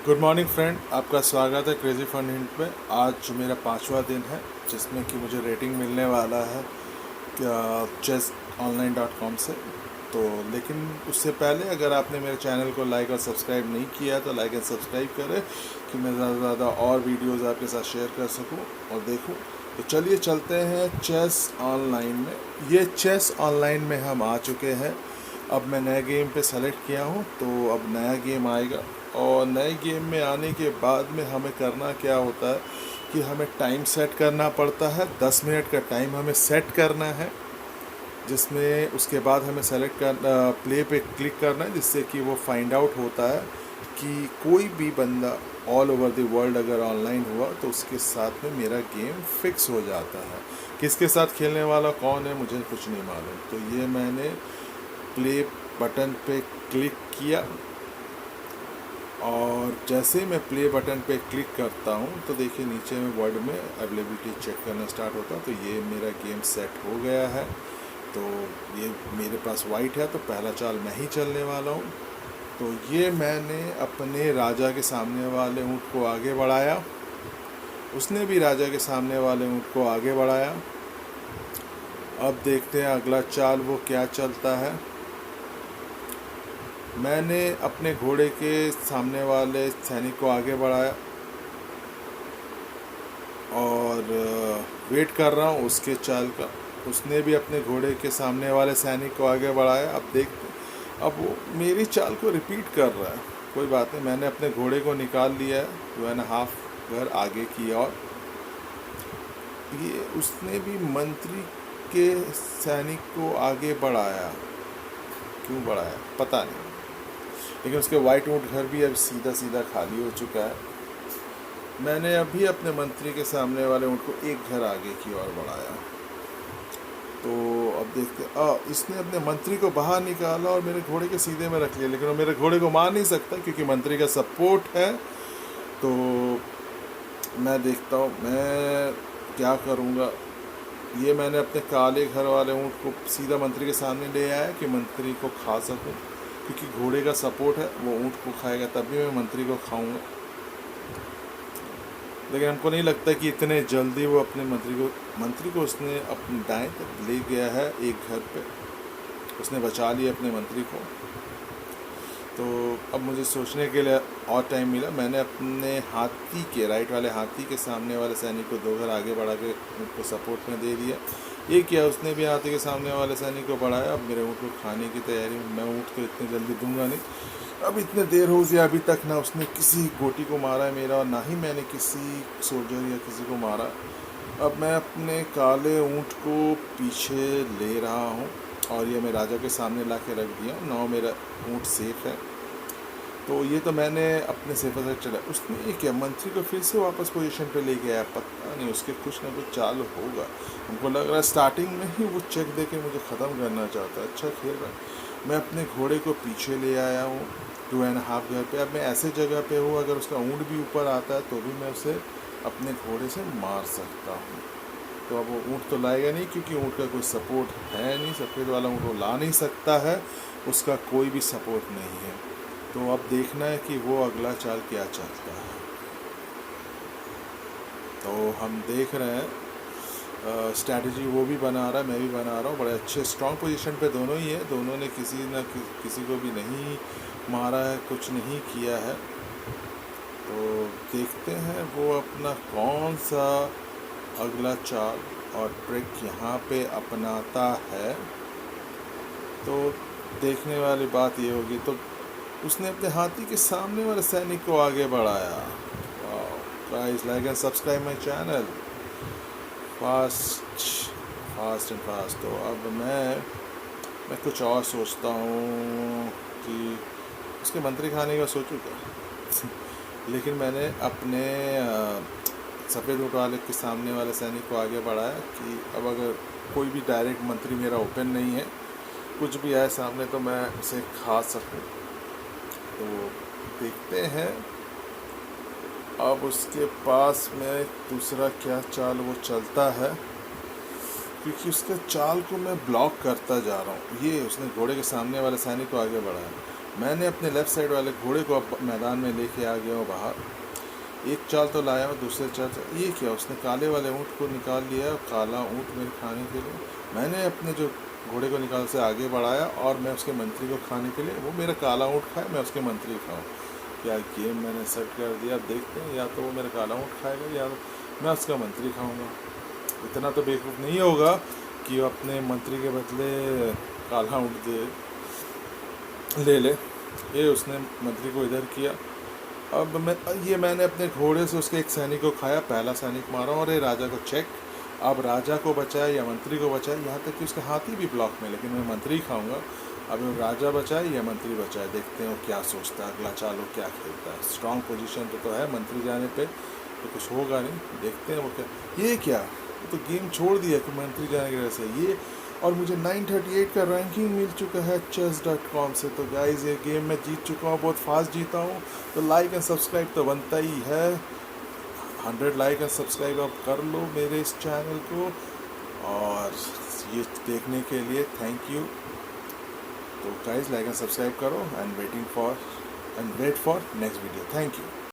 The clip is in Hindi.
गुड मॉर्निंग फ्रेंड, आपका स्वागत है क्रेजी फन हिंट में। आज मेरा 5वां दिन है जिसमें कि मुझे रेटिंग मिलने वाला है chessonline.com से। तो लेकिन उससे पहले अगर आपने मेरे चैनल को लाइक और सब्सक्राइब नहीं किया तो लाइक एंड सब्सक्राइब करें कि मैं ज़्यादा से ज़्यादा और वीडियोस आपके साथ शेयर कर सकूं और देखूं। तो चलिए चलते हैं चेस ऑनलाइन में। ये चेस ऑनलाइन में हम आ चुके हैं। अब मैं नए गेम पे सेलेक्ट किया हूँ तो अब नया गेम आएगा और नए गेम में आने के बाद में हमें करना क्या होता है कि हमें टाइम सेट करना पड़ता है। 10 मिनट का टाइम हमें सेट करना है, जिसमें उसके बाद हमें सेलेक्ट कर प्ले पे क्लिक करना है, जिससे कि वो फाइंड आउट होता है कि कोई भी बंदा ऑल ओवर द वर्ल्ड अगर ऑनलाइन हुआ तो उसके साथ में मेरा गेम फिक्स हो जाता है। किसके साथ खेलने वाला कौन है मुझे कुछ नहीं मालूम। तो ये मैंने प्ले बटन पे क्लिक किया और जैसे ही मैं प्ले बटन पे क्लिक करता हूँ तो देखिए नीचे में वर्ड में अवेलेबिलिटी चेक करना स्टार्ट होता है। तो ये मेरा गेम सेट हो गया है। तो ये मेरे पास वाइट है तो पहला चाल मैं ही चलने वाला हूँ। तो ये मैंने अपने राजा के सामने वाले ऊँट को आगे बढ़ाया, उसने भी राजा के सामने वाले ऊँट को आगे बढ़ाया। अब देखते हैं अगला चाल वो क्या चलता है। मैंने अपने घोड़े के सामने वाले सैनिक को आगे बढ़ाया और वेट कर रहा हूँ उसके चाल का। उसने भी अपने घोड़े के सामने वाले सैनिक को आगे बढ़ाया। अब देखते अब वो मेरी चाल को रिपीट कर रहा है। कोई बात नहीं, मैंने अपने घोड़े को निकाल लिया है 2.5 घर आगे की। और ये उसने भी मंत्री के सैनिक को आगे बढ़ाया, क्यों बढ़ाया पता नहीं, लेकिन उसके वाइट ऊँट घर भी अब सीधा सीधा खाली हो चुका है। मैंने अभी अपने मंत्री के सामने वाले ऊँट को एक घर आगे की ओर बढ़ाया। तो अब देखते इसने अपने मंत्री को बाहर निकाला और मेरे घोड़े के सीधे में रख लिया, लेकिन वो मेरे घोड़े को मार नहीं सकता क्योंकि मंत्री का सपोर्ट है। तो मैं देखता हूँ मैं क्या करूँगा। ये मैंने अपने काले घर वाले ऊँट को सीधा मंत्री के सामने ले आया कि मंत्री को खा सकूँ, क्योंकि घोड़े का सपोर्ट है। वो ऊँट को खाएगा तभी मैं मंत्री को खाऊंगा। लेकिन हमको नहीं लगता कि इतने जल्दी वो अपने मंत्री को उसने अपने दाएं तक ले गया है। एक घर पे उसने बचा लिया अपने मंत्री को। तो अब मुझे सोचने के लिए और टाइम मिला। मैंने अपने हाथी के राइट वाले हाथी के सामने वाले सैनिक को 2 घर आगे बढ़ा के उनको सपोर्ट में दे दिया। ये किया उसने भी हाथी के सामने वाले सैनिक को बढ़ाया। अब मेरे ऊँट को खाने की तैयारी में। मैं ऊँट को इतनी जल्दी दूंगा नहीं। अब इतने देर हो गया, अभी तक ना उसने किसी गोटी को मारा है मेरा, और ना ही मैंने किसी सोल्जर या किसी को मारा। अब मैं अपने काले ऊँट को पीछे ले रहा हूँ और ये मैं राजा के सामने ला के रख दिया। नाउ मेरा ऊँट सेफ है। तो ये तो मैंने अपने सेफर से चला। उसने ये क्या मंत्री को फिर से वापस पोजीशन पे ले गया, पता नहीं उसके कुछ ना कुछ चाल होगा। हमको लग रहा है स्टार्टिंग में ही वो चेक दे के मुझे ख़त्म करना चाहता है। अच्छा खेल रहा है। मैं अपने घोड़े को पीछे ले आया हूँ 2.5 घर पे। अब मैं ऐसे जगह पे हूँ अगर उसका ऊँट भी ऊपर आता है तो भी मैं उसे अपने घोड़े से मार सकता हूँ। तो अब वो ऊँट तो लाएगा नहीं क्योंकि ऊँट का कोई सपोर्ट है नहीं। सफ़ेद वाला ऊँट वो ला नहीं सकता है, उसका कोई भी सपोर्ट नहीं है। तो अब देखना है कि वो अगला चाल क्या चलता है। तो हम देख रहे हैं स्ट्रैटेजी वो भी बना रहा है, मैं भी बना रहा हूँ। बड़े अच्छे स्ट्रॉन्ग पोजीशन पे दोनों ही है। दोनों ने किसी को भी नहीं मारा है, कुछ नहीं किया है। तो देखते हैं वो अपना कौन सा अगला चाल और ट्रिक यहाँ पे अपनाता है। तो देखने वाली बात ये होगी। तो उसने अपने हाथी के सामने वाले सैनिक को आगे बढ़ाया। Guys, like and subscribe my channel fast and fast. तो अब मैं कुछ और सोचता हूँ कि उसके मंत्री खाने का सोचूं क्या लेकिन मैंने अपने सफ़ेद ऊँट वाले के सामने वाले सैनिक को आगे बढ़ाया कि अब अगर कोई भी डायरेक्ट मंत्री मेरा ओपन नहीं है, कुछ भी आए सामने तो मैं उसे खा सकूं। तो देखते हैं अब उसके पास में दूसरा क्या चाल वो चलता है, क्योंकि उसके चाल को मैं ब्लॉक करता जा रहा हूँ। ये उसने घोड़े के सामने वाले सैनिक को आगे बढ़ाया। मैंने अपने लेफ़्ट साइड वाले घोड़े को अब मैदान में लेके आ गया हूँ बाहर। एक चाल तो लाया हूँ, दूसरे चाल से ये क्या, उसने काले वाले ऊँट को निकाल लिया, काला ऊँट मेरे खाने के लिए। मैंने अपने जो घोड़े को निकाल से आगे बढ़ाया और मैं उसके मंत्री को खाने के लिए, वो मेरा काला ऊँट खाए, मैं उसके मंत्री खाऊँ। क्या गेम मैंने सेट कर दिया। अब देखते हैं, या तो वो मेरा काला ऊँट खाएगा या मैं उसका मंत्री खाऊंगा। इतना तो बेवकूफ़ नहीं होगा कि वो अपने मंत्री के बदले काला ऊँट ले ले। ये उसने मंत्री को इधर किया। अब मैंने अपने घोड़े से उसके एक सैनिक को खाया, पहला सैनिक मारा और ये राजा को चेक। अब राजा को बचाए या मंत्री को बचाए, यहाँ तक कि उसके हाथी भी ब्लॉक में, लेकिन मैं मंत्री खाऊंगा। अब वो राजा बचाए या मंत्री बचाए, देखते हैं वो क्या सोचता है, अगला चाल वो क्या खेलता है। स्ट्रॉन्ग पोजीशन तो है मंत्री जाने पे, तो कुछ होगा नहीं, देखते हैं वो क्या। ये क्या, वो तो गेम छोड़ दिया कि मंत्री जाने की वजह से ये। और मुझे 938 का रैंकिंग मिल चुका है chess.com से। तो गाइज़ ये गेम मैं जीत चुका हूँ, बहुत फास्ट जीता हूँ। तो लाइक एंड सब्सक्राइब तो बनता ही है। 100 लाइक एंड सब्सक्राइब आप कर लो मेरे इस चैनल को, और ये देखने के लिए थैंक यू। तो गाइज़ लाइक एंड सब्सक्राइब करो and wait for next video. Thank you.